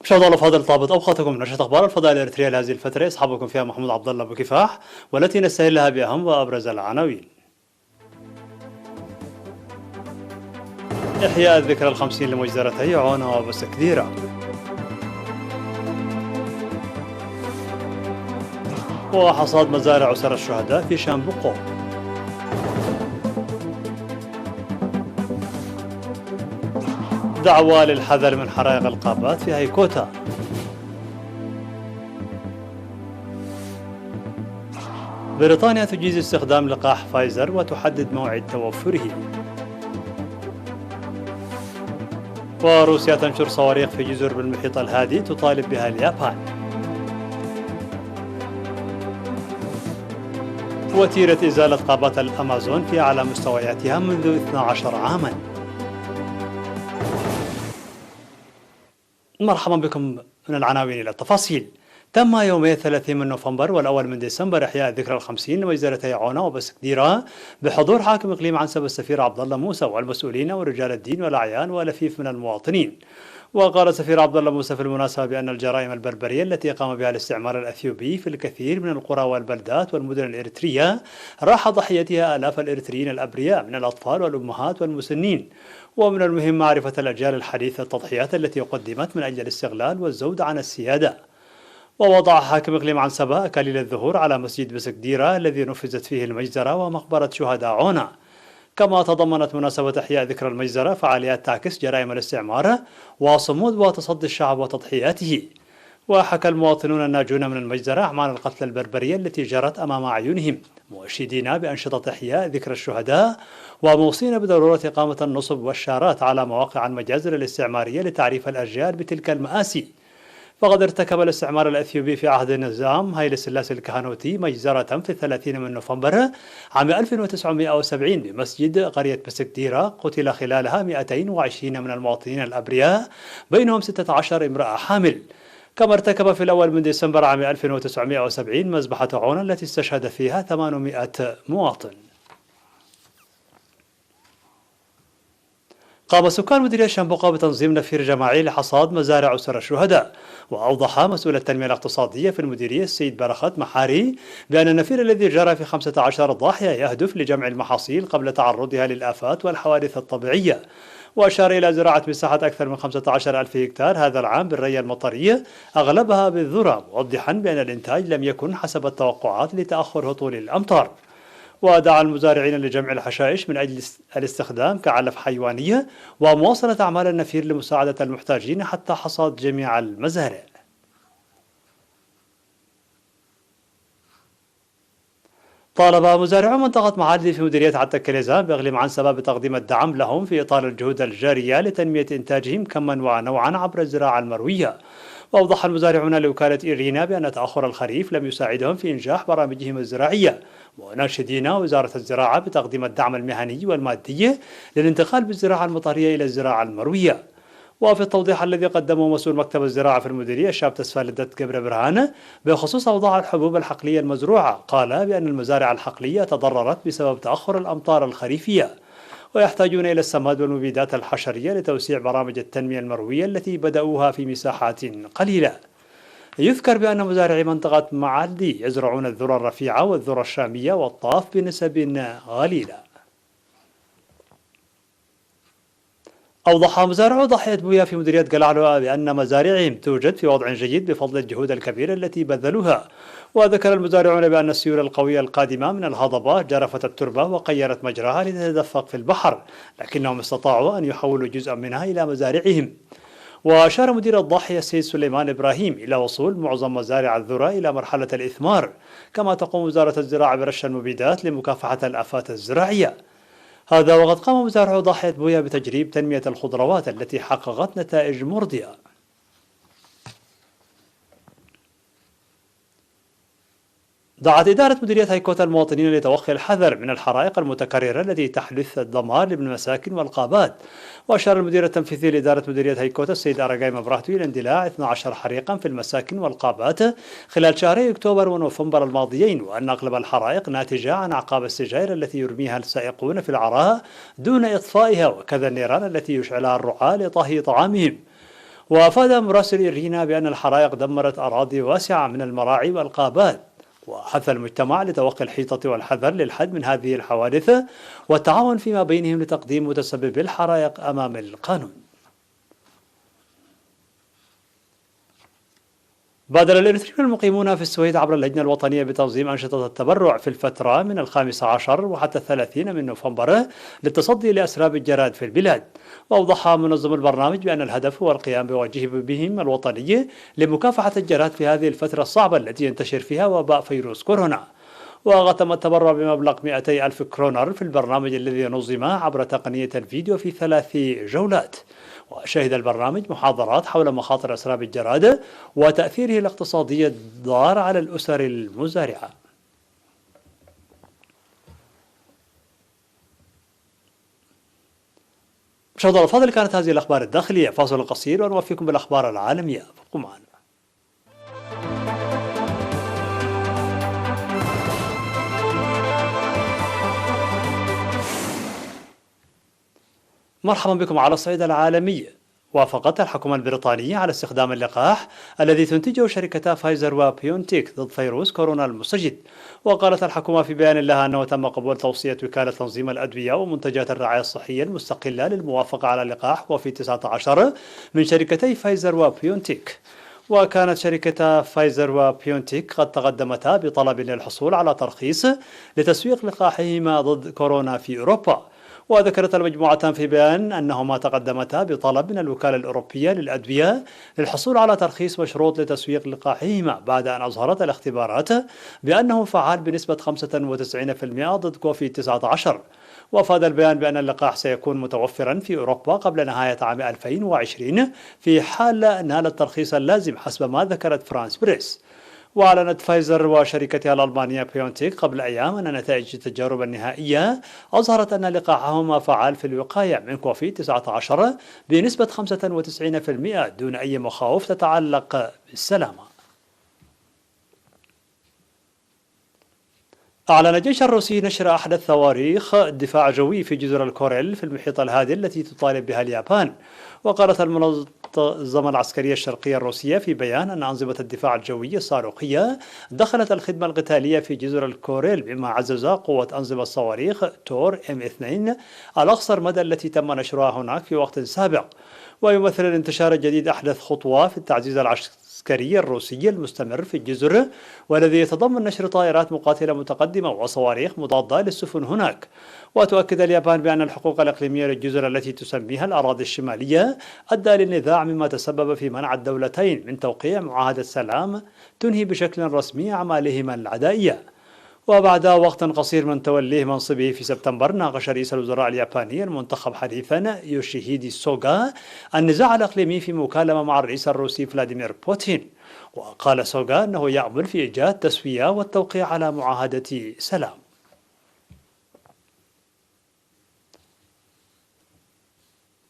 مشاهدينا الأفاضل، طابت أوقاتكم نشرة أخبار الفضاء الإريترية لهذه الفترة، يصحبكم فيها محمود عبد الله أبو كفاح، والتي نستهلها بأهم وأبرز العناوين. إحياء الذكرى الخمسين لمجزرتي عونة وبسكديرة. وحصاد مزارع أسر الشهداء في شامبوقو. دعوة للحذر من حرائق الغابات في هيكوتا. بريطانيا تجيز استخدام لقاح فايزر وتحدد موعد توفره. وروسيا تنشر صواريخ في جزر بالمحيط الهادي تطالب بها اليابان. وتيرة إزالة غابات الأمازون في أعلى مستوياتها منذ 12 عاما. مرحبا بكم من العناوين إلى التفاصيل. تم يومي 30 من نوفمبر والأول من ديسمبر إحياء الذكرى الخمسين لمجزرتي عونة وبسكديرة بحضور حاكم إقليم عنسب السفير عبد الله موسى والمسؤولين ورجال الدين والأعيان ولفيف من المواطنين. وقال السفير عبد الله موسى في المناسبة بأن الجرائم البربرية التي قام بها الاستعمار الأثيوبي في الكثير من القرى والبلدات والمدن الإريترية راح ضحيتها آلاف الإريتريين الأبرياء من الأطفال والأمهات والمسنين. ومن المهم معرفة الأجيال الحديثة التضحيات التي قدمت من أجل الاستغلال والزود عن السيادة. ووضع حاكم إقليم عنسبة أكاليل الظهور على مسجد بسكديرة الذي نفذت فيه المجزرة ومقبرة شهداء عونة. كما تضمنت مناسبة إحياء ذكرى المجزرة فعاليات تعكس جرائم الاستعمار وصمود وتصدي الشعب وتضحياته. وحكى المواطنون الناجون من المجزرة أعمال القتل البربرية التي جرت أمام أعينهم، مؤشدين بأنشطة إحياء ذكرى الشهداء وموصين بضرورة إقامة النصب والشارات على مواقع المجازر الاستعمارية لتعريف الأجيال بتلك المآسي. فقد ارتكب الاستعمار الأثيوبي في عهد النظام هايلي سلاسي الكهنوتي مجزرة في 30 من نوفمبر عام 1970 بمسجد قرية بسكديرة قتل خلالها 220 من المواطنين الأبرياء بينهم 16 امرأة حامل. كما ارتكب في الأول من ديسمبر عام 1970 مذبحة عونة التي استشهد فيها 800 مواطن. قام سكان مديرية شامبوقا بتنظيم نفير جماعي لحصاد مزارع أسر الشهداء. وأوضح مسؤول التنمية الاقتصادية في المديرية السيد برخت محاري بأن النفير الذي جرى في 15 ضاحية يهدف لجمع المحاصيل قبل تعرضها للآفات والحوادث الطبيعية. وأشار إلى زراعة مساحة أكثر من 15,000 هكتار هذا العام بالري المطرية أغلبها بالذرة، موضحا بأن الإنتاج لم يكن حسب التوقعات لتأخر هطول الأمطار. ودعا المزارعين لجمع الحشائش من أجل الاستخدام كعلف حيوانية ومواصلة أعمال النفير لمساعدة المحتاجين حتى حصاد جميع المزارع. طالب مزارعو منطقة معادي في مديرية عتة كليزان بإقليم عنسبة بتقديم الدعم لهم في إطار الجهود الجارية لتنمية إنتاجهم كما ونوعا عبر الزراعة المروية. وأوضح المزارعون لوكالة إيرينا بأن تأخر الخريف لم يساعدهم في إنجاح برامجهم الزراعية، وناشدين وزارة الزراعة بتقديم الدعم المهني والمادي للانتقال بالزراعة المطرية إلى الزراعة المروية. وفي التوضيح الذي قدمه مسؤول مكتب الزراعة في المديرية الشاب تسفالدت قبر برهان بخصوص أوضاع الحبوب الحقلية المزروعة، قال بأن المزارع الحقلية تضررت بسبب تأخر الأمطار الخريفية، ويحتاجون إلى السماد والمبيدات الحشرية لتوسيع برامج التنمية المروية التي بدأوها في مساحات قليلة. يذكر بأن مزارعي منطقة معادي يزرعون الذرة الرفيعة والذرة الشامية والطاف بنسب قليلة. أوضح مزارعو ضاحية بويا في مديرية قلعلوة بأن مزارعهم توجد في وضع جيد بفضل الجهود الكبيرة التي بذلوها. وذكر المزارعون بأن السيول القوية القادمة من الهضبة جرفت التربة وغيرت مجراها لتتدفق في البحر، لكنهم استطاعوا أن يحولوا جزءا منها إلى مزارعهم. وأشار مدير الضاحية السيد سليمان إبراهيم إلى وصول معظم مزارع الذرة إلى مرحلة الإثمار، كما تقوم وزارة الزراعة برش المبيدات لمكافحة الآفات الزراعية. هذا وقد قام مزارعو ضاحية بويا بتجريب تنمية الخضروات التي حققت نتائج مرضية. دعت إدارة مديرية هيكوتا المواطنين لتوخي الحذر من الحرائق المتكررة التي تحدث الدمار للمساكن والغابات. وأشار المدير التنفيذي لإدارة مديرية هيكوتا السيد أراجاي مبراهتو إلى اندلاع 12 حريقا في المساكن والغابات خلال شهري أكتوبر ونوفمبر الماضيين، وأن أغلب الحرائق ناتجة عن أعقاب السجائر التي يرميها السائقون في العراء دون إطفائها، وكذا النيران التي يشعلها الرعاة لطهي طعامهم. وأفاد مراسل إيرينا بأن الحرائق دمرت أراضي واسعة من المراعي والغابات، وحث المجتمع لتوقي الحيطة والحذر للحد من هذه الحوادث والتعاون فيما بينهم لتقديم متسببي الحرائق أمام القانون. بادر الإريتريون المقيمون في السويد عبر اللجنة الوطنية بتنظيم أنشطة التبرع في الفترة من 15 وحتى 30 من نوفمبر للتصدي لأسراب الجراد في البلاد. وأوضح منظم البرنامج بأن الهدف هو القيام بواجبهم الوطني لمكافحة الجراد في هذه الفترة الصعبة التي ينتشر فيها وباء فيروس كورونا. وختم التبرع بمبلغ 200 ألف كرونر في البرنامج الذي نظم عبر تقنية الفيديو في 3 جولات. وشهد البرنامج محاضرات حول مخاطر أسراب الجراد وتأثيره الاقتصادي الضار على الأسر المزارعة. مشاهدينا الفاضل، كانت هذه الأخبار الداخلية. فاصل قصير ونوفيكم بالأخبار العالمية، ابقوا معنا. مرحبا بكم على الصعيد العالمي. وافقت الحكومة البريطانية على استخدام اللقاح الذي تنتجه شركتا فايزر وبيونتيك ضد فيروس كورونا المستجد. وقالت الحكومة في بيان لها أنه تم قبول توصية وكالة تنظيم الأدوية ومنتجات الرعاية الصحية المستقلة للموافقة على اللقاح وفي 19 من شركتي فايزر وبيونتيك. وكانت شركتا فايزر وبيونتيك قد تقدمتا بطلب للحصول على ترخيص لتسويق لقاحهما ضد كورونا في أوروبا. وذكرت المجموعتان في بيان أنهما تقدمتا بطلب من الوكالة الأوروبية للأدوية للحصول على ترخيص مشروط لتسويق لقاحهما بعد أن أظهرت الاختبارات بأنه فعال بنسبة 95% ضد كوفيد 19. وأفاد البيان بأن اللقاح سيكون متوفرا في أوروبا قبل نهاية عام 2020 في حال نال الترخيص اللازم حسب ما ذكرت فرانس بريس. وأعلنت فايزر وشركتها الألمانية بيونتيك قبل أيام أن نتائج التجارب النهائية أظهرت أن لقاحهما فعال في الوقاية من كوفيد 19 بنسبة 95% دون أي مخاوف تتعلق بالسلامة. أعلن الجيش الروسي نشر أحدث صواريخ دفاع جوي في جزر الكوريل في المحيط الهادئ التي تطالب بها اليابان. وقالت المنظمة العسكرية الشرقية الروسية في بيان أن أنظمة الدفاع الجوي الصاروخية دخلت الخدمة القتالية في جزر الكوريل، مما عزز قوة أنظمة الصواريخ تور M2 الأقصر مدى التي تم نشرها هناك في وقت سابق. ويمثل الانتشار الجديد أحدث خطوة في التعزيز العسكري الروسي المستمر في الجزر، والذي يتضمن نشر طائرات مقاتلة متقدمة وصواريخ مضادة للسفن هناك. وتؤكد اليابان بأن الحقوق الإقليمية للجزر التي تسميها الأراضي الشمالية أدى للنزاع، مما تسبب في منع الدولتين من توقيع معاهدة سلام تنهي بشكل رسمي أعمالهما العدائية. وبعد وقت قصير من توليه منصبه في سبتمبر، ناقش رئيس الوزراء الياباني المنتخب حديثا يوشيهيدي سوغا النزاع الإقليمي في مكالمة مع الرئيس الروسي فلاديمير بوتين. وقال سوغا أنه يعمل في إيجاد تسوية والتوقيع على معاهدة سلام.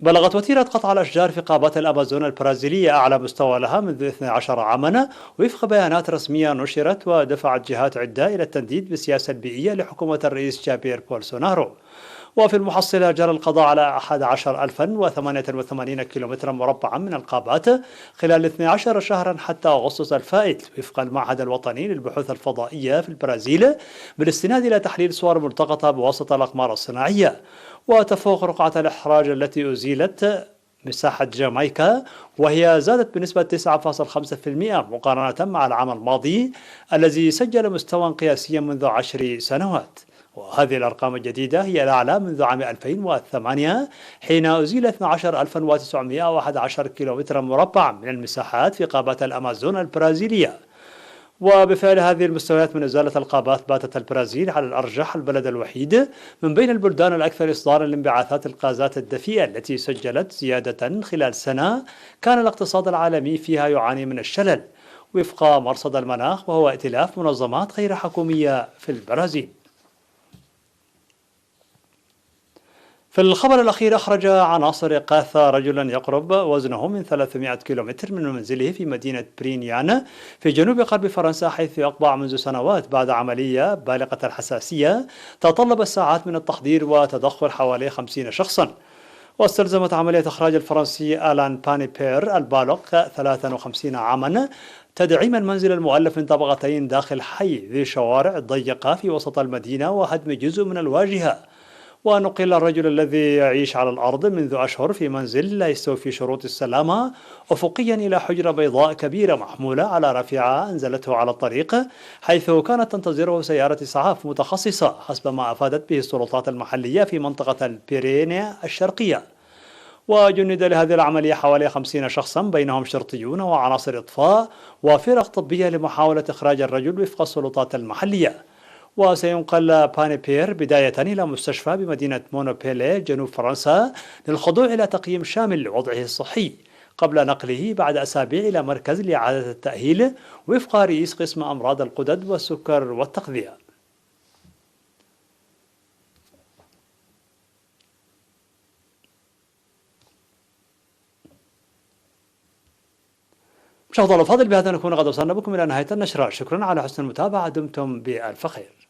بلغت وتيرة قطع الأشجار في غابات الأمازون البرازيلية أعلى مستوى لها منذ 12 عاما وفق بيانات رسمية نشرت، ودفعت جهات عدة إلى التنديد بالسياسة البيئية لحكومة الرئيس جابير بولسونارو. وفي المحصلة جرى القضاء على 11,088 كيلومترا مربعا من الغابات خلال 12 شهرا حتى أغسطس الفائت، وفق المعهد الوطني للبحوث الفضائية في البرازيل، بالاستناد إلى تحليل صور ملتقطة بواسطة الأقمار الصناعية. وتفوق رقعة الإحراج التي أزيلت مساحة جامايكا، وهي زادت بنسبة 9.5% مقارنة مع العام الماضي الذي سجل مستوى قياسيا منذ 10 سنوات. وهذه الأرقام الجديدة هي الأعلى منذ عام 2008 حين أزيل 12,911 كيلومترا مربع من المساحات في غابات الأمازون البرازيلية. وبفعل هذه المستويات من إزالة الغابات، باتت البرازيل على الأرجح البلد الوحيد من بين البلدان الأكثر إصدارا لانبعاثات الغازات الدفيئة التي سجلت زيادة خلال سنة كان الاقتصاد العالمي فيها يعاني من الشلل. وفق مرصد المناخ، وهو ائتلاف منظمات غير حكومية في البرازيل. في الخبر الأخير، أخرج عناصر إغاثة رجلا يقرب وزنه من 300 كيلومتر من منزله في مدينة برينيان في جنوب غرب فرنسا، حيث يقبع منذ سنوات بعد عملية بالغة الحساسية تطلبت ساعات من التحضير وتدخل حوالي 50 شخصا. واستلزمت عملية إخراج الفرنسي آلان بانيبير البالغ 53 عاما تدعيم المنزل المؤلف من طبقتين داخل حي ذي شوارع ضيقة في وسط المدينة وهدم جزء من الواجهة. ونقل الرجل الذي يعيش على الأرض منذ أشهر في منزل لا يستوفي شروط السلامة أفقيا إلى حجرة بيضاء كبيرة محمولة على رافعة أنزلته على الطريق، حيث كانت تنتظره سيارة إسعاف متخصصة حسب ما أفادت به السلطات المحلية في منطقة البيرينيا الشرقية. وجند لهذه العملية حوالي 50 شخصا بينهم شرطيون وعناصر إطفاء وفرق طبية لمحاولة إخراج الرجل وفق السلطات المحلية. وسينقل بانيبير بداية إلى مستشفى بمدينة مونوبيلي جنوب فرنسا للخضوع إلى تقييم شامل لوضعه الصحي، قبل نقله بعد أسابيع إلى مركز لإعادة التأهيل وفق رئيس قسم أمراض القدد والسكر والتغذية. مشاهدينا الأفاضل، بهذا نكون قد وصلنا بكم إلى نهاية النشرة. شكرا على حسن المتابعة، دمتم بألف خير.